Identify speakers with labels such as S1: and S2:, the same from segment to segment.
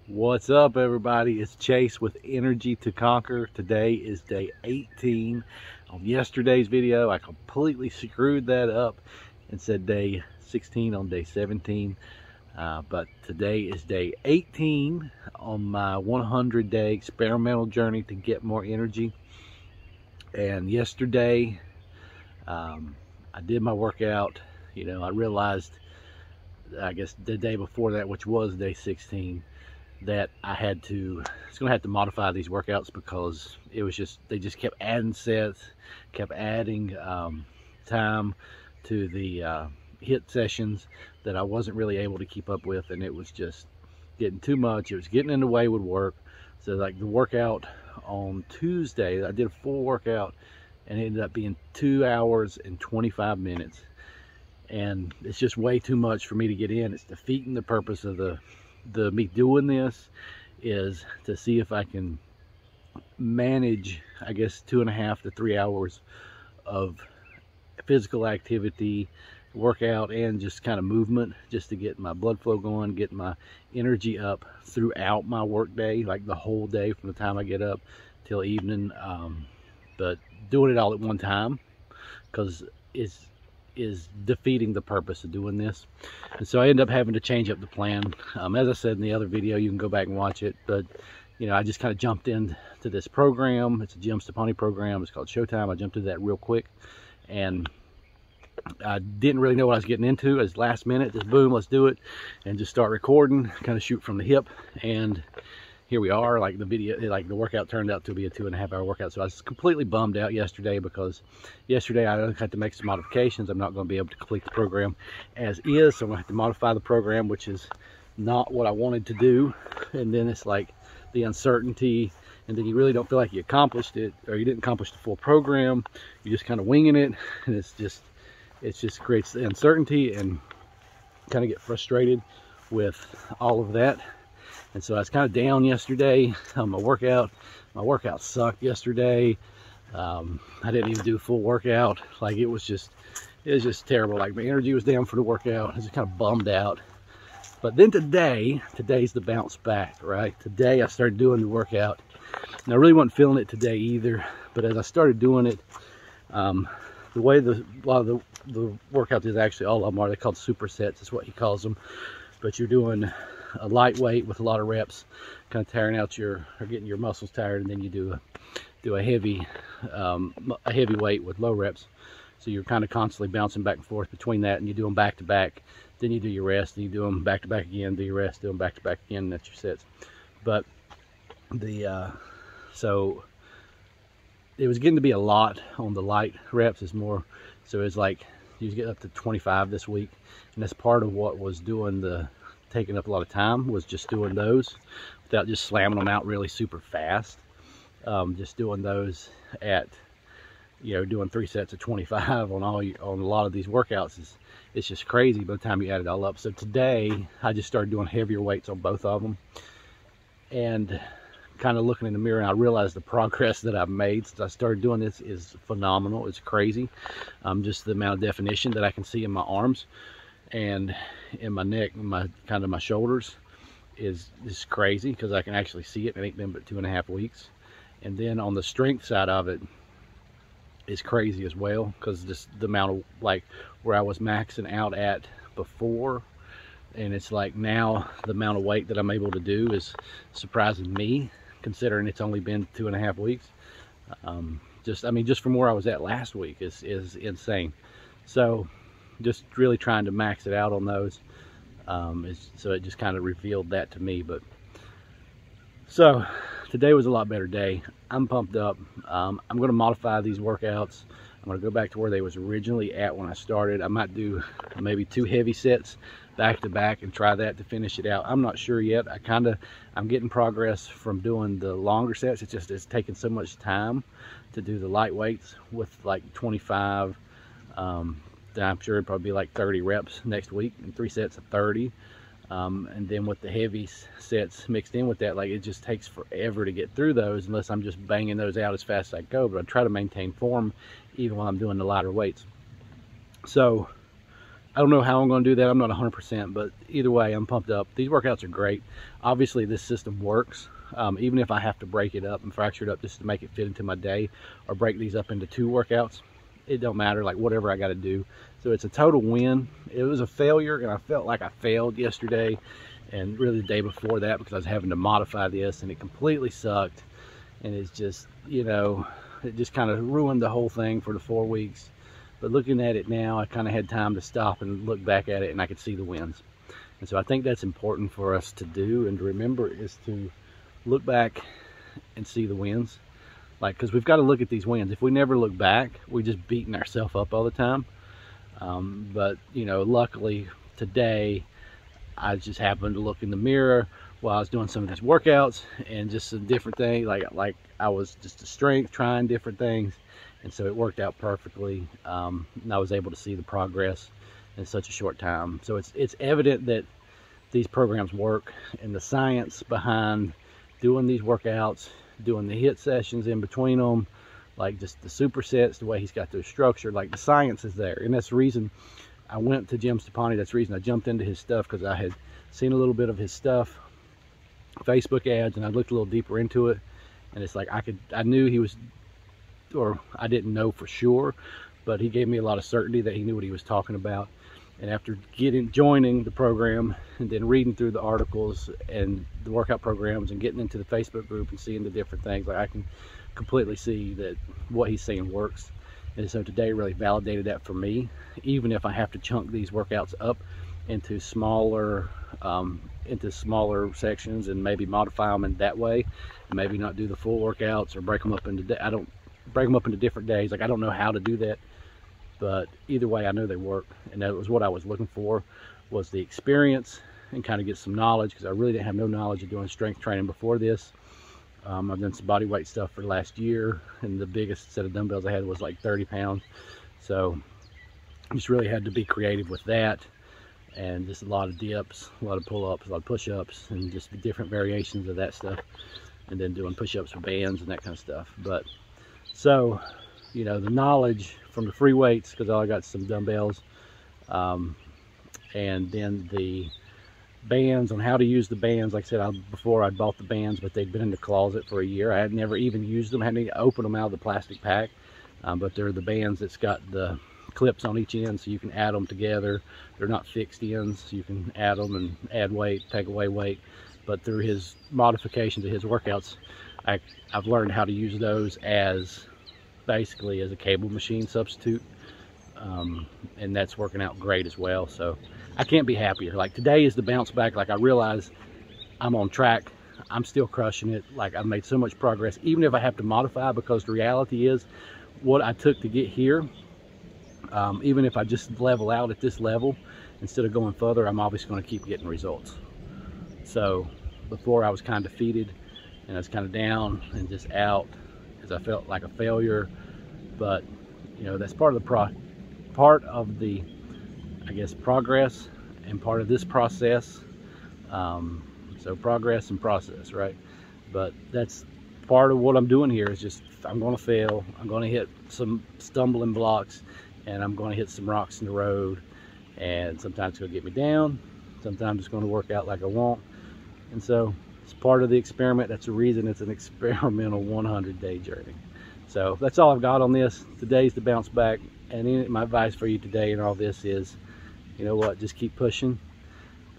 S1: What's up, everybody? It's Chase with Energy to Conquer. Today is day 18. On yesterday's video, I completely screwed that up and said day 16 on day 17. But today is day 18 on my 100-day experimental journey to get more energy. And yesterday, I did my workout. I realized, I guess the day before that, which was day 16, that it's gonna have to modify these workouts because they just kept adding sets, kept adding time to the HIIT sessions that I wasn't really able to keep up with, and it was just getting too much. It was getting in the way with work. So like the workout on Tuesday, I did a full workout and it ended up being 2 hours and 25 minutes, and it's just way too much for me to get in. It's defeating the purpose of me doing this, is to see if I can manage, I guess, 2.5 to 3 hours of physical activity, workout, and just kind of movement, just to get my blood flow going, get my energy up throughout my work day, like the whole day from the time I get up till evening. But doing it all at one time, because is defeating the purpose of doing this. And so I end up having to change up the plan. As I said in the other video, you can go back and watch it, but I just kind of jumped into this program. It's a Jim Stepani program. It's called Showtime. I jumped into that real quick, and I didn't really know what I was getting into. As last minute, just boom, let's do it, and just start recording, kind of shoot from the hip. And here we are. Like the workout turned out to be a 2.5 hour workout. So I was completely bummed out yesterday, because yesterday I had to make some modifications. I'm not going to be able to complete the program as is, so I'm going to have to modify the program, which is not what I wanted to do. And then it's like the uncertainty, and then you really don't feel like you accomplished it, or you didn't accomplish the full program. You're just kind of winging it, and it just creates the uncertainty, and kind of get frustrated with all of that. And so I was kind of down yesterday on my workout. My workout sucked yesterday. I didn't even do a full workout. Like it was just terrible. Like my energy was down for the workout. I was just kind of bummed out. But then today's the bounce back, right? Today I started doing the workout, and I really wasn't feeling it today either. But as I started doing it, the way a lot of the workouts is, actually all of them are, they're called supersets is what he calls them. But you're doing a lightweight with a lot of reps, kind of tiring out or getting your muscles tired, and then you do a heavy weight with low reps. So you're kind of constantly bouncing back and forth between that, and you do them back to back. Then you do your rest, and you do them back to back again, do your rest, do them back to back again, and that's your sets. But so it was getting to be a lot on the light reps. Is more, so it's like you get up to 25 this week, and that's part of what was taking up a lot of time, was just doing those without just slamming them out really super fast. Just doing those at, doing 3 sets of 25 on a lot of these workouts it's just crazy by the time you add it all up. So today I just started doing heavier weights on both of them, and kind of looking in the mirror, and I realized the progress that I've made since I started doing this is phenomenal. It's crazy. Just the amount of definition that I can see in my arms and in my neck and my shoulders is crazy, because I can actually see it. It ain't been but 2.5 weeks. And then on the strength side of it is crazy as well, because just the amount of, like, where I was maxing out at before, and it's like now the amount of weight that I'm able to do is surprising me, considering it's only been 2.5 weeks. Just from where I was at last week is insane. So just really trying to max it out on those. So it just kind of revealed that to me. But so today was a lot better day. I'm pumped up. I'm going to modify these workouts. I'm going to go back to where they was originally at when I started. I might do maybe 2 heavy sets back to back and try that to finish it out. I'm not sure yet. I'm getting progress from doing the longer sets. It's taking so much time to do the light weights with like 25. I'm sure it'd probably be like 30 reps next week, and 3 sets of 30. And then with the heavy sets mixed in with that, like, it just takes forever to get through those unless I'm just banging those out as fast as I go. But I try to maintain form even while I'm doing the lighter weights. So I don't know how I'm going to do that. I'm not 100%, but either way, I'm pumped up. These workouts are great. Obviously, this system works. Even if I have to break it up and fracture it up just to make it fit into my day, or break these up into 2 workouts, it don't matter, like whatever I got to do. So it's a total win. It was a failure, and I felt like I failed yesterday and really the day before that, because I was having to modify this, and it completely sucked. And it's just, you know, it just kind of ruined the whole thing for the 4 weeks. But looking at it now, I kind of had time to stop and look back at it, and I could see the wins. And so I think that's important for us to do and to remember, is to look back and see the wins. Like, because we've got to look at these wins. If we never look back, we're just beating ourselves up all the time. But, you know, luckily today, I just happened to look in the mirror while I was doing some of these workouts, and just some different things, like I was just a strength, trying different things. And so it worked out perfectly, and I was able to see the progress in such a short time. So it's evident that these programs work, and the science behind doing these workouts, doing the HIIT sessions in between them, like just the supersets, the way he's got those structured, like the science is there. And that's the reason I went to Jim Stepani. That's the reason I jumped into his stuff, because I had seen a little bit of his stuff, Facebook ads, and I looked a little deeper into it. And it's like I knew he was, or I didn't know for sure, but he gave me a lot of certainty that he knew what he was talking about. And after joining the program, and then reading through the articles and the workout programs, and getting into the Facebook group and seeing the different things, like I can completely see that what he's saying works. And so today really validated that for me, even if I have to chunk these workouts up into smaller sections, and maybe modify them in that way, and maybe not do the full workouts, or break them up into different days. Like, I don't know how to do that, but either way, I know they work. And that was what I was looking for, was the experience, and kind of get some knowledge, because I really didn't have no knowledge of doing strength training before this. I've done some body weight stuff for the last year, and the biggest set of dumbbells I had was like 30 pounds. So just really had to be creative with that, and just a lot of dips, a lot of pull-ups, a lot of push-ups, and just different variations of that stuff, and then doing push-ups for bands and that kind of stuff. But so, you know, the knowledge from the free weights, because I got some dumbbells, and then the bands, on how to use the bands. Like I said, before I bought the bands, but they'd been in the closet for a year. I had never even used them. I hadn't even opened them out of the plastic pack. But they're the bands that's got the clips on each end, so you can add them together. They're not fixed ends, so you can add them and add weight, take away weight. But through his modifications of his workouts, I've learned how to use those as basically as a cable machine substitute. And that's working out great as well. So I can't be happier. Like, today is the bounce back. Like, I realize I'm on track. I'm still crushing it. Like, I've made so much progress, even if I have to modify, because the reality is what I took to get here, even if I just level out at this level instead of going further, I'm obviously going to keep getting results. So before, I was kind of defeated, and I was kind of down and just out, because I felt like a failure. But, you know, that's part of the I guess, progress, and part of this process. So progress and process, right? But that's part of what I'm doing here, is just, I'm going to fail, I'm going to hit some stumbling blocks, and I'm going to hit some rocks in the road, and sometimes it's going to get me down, sometimes it's going to work out like I want. And so it's part of the experiment. That's the reason it's an experimental 100-day journey. So that's all I've got on this. Today's the bounce back, and my advice for you today and all this is, you know what, just keep pushing,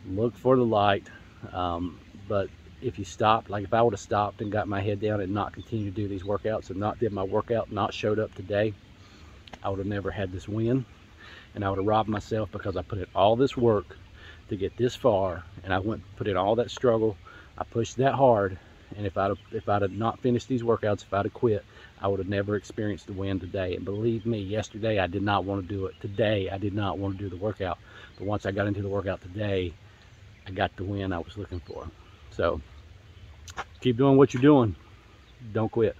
S1: look for the light. But if you stop, like if I would have stopped and got my head down and not continued to do these workouts, and not did my workout, not showed up today, I would have never had this win, and I would have robbed myself, because I put in all this work to get this far, and I put in all that struggle, I pushed that hard. And if I'd have not finished these workouts, if I'd have quit, I would have never experienced the win today. And believe me, yesterday I did not want to do it. Today I did not want to do the workout. But once I got into the workout today, I got the win I was looking for. So keep doing what you're doing. Don't quit.